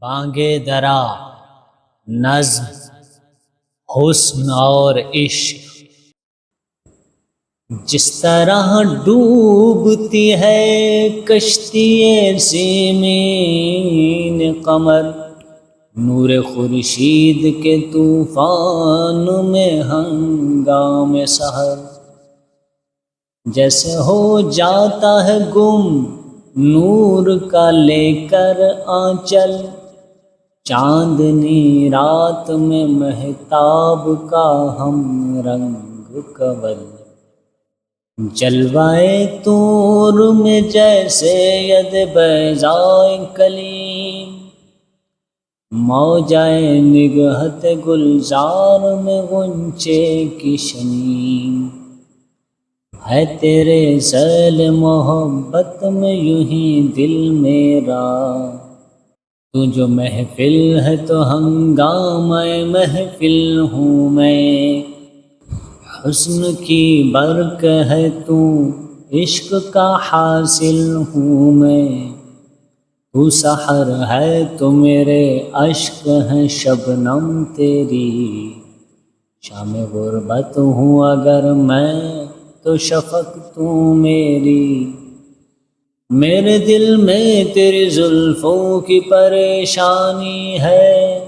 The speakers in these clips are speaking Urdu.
بانگے درا، نظم، حسن اور عشق، جس طرح ڈوبتی ہے کشتی سیمین قمر، نور خورشید کے طوفان میں ہنگام سحر، جیسے ہو جاتا ہے گم نور کا لے کر آنچل، چاندنی رات میں مہتاب کا ہم رنگ کنول، جلوائے طور میں جیسے ید بیضائے کلیم، موجائے نگہت گلزار میں غنچے کی شمیم، ہے تیرے ذیل محبت میں یوں ہی دل میرا، تو جو محفل ہے تو ہنگامہ محفل ہوں میں، حسن کی برق ہے تو عشق کا حاصل ہوں میں، تو سحر ہے تو میرے اشک ہیں شبنم تیری، شام غربت ہوں اگر میں تو شفق تو میری، میرے دل میں تیری زلفوں کی پریشانی ہے،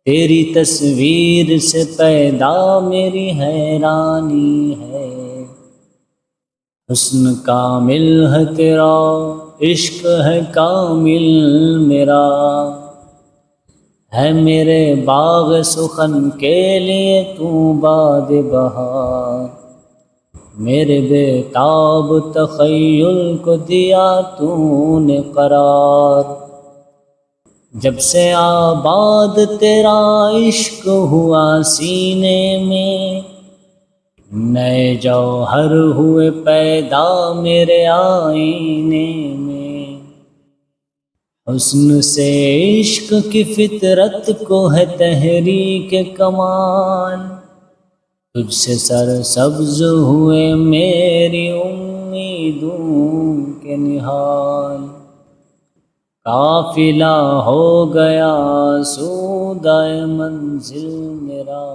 تیری تصویر سے پیدا میری حیرانی ہے، حسن کامل ہے تیرا، عشق ہے کامل میرا، ہے میرے باغ سخن کے لیے تو باد بہار، میرے بے تاب تخیل کو دیا تو نے قرار، جب سے آباد تیرا عشق ہوا سینے میں، نئے جوہر ہوئے پیدا میرے آئینے میں، حسن سے عشق کی فطرت کو ہے تحریک کمال، تجھ سے سرسبز ہوئے میری امیدوں کے نہال، قافلہ ہو گیا سودائے منزل میرا۔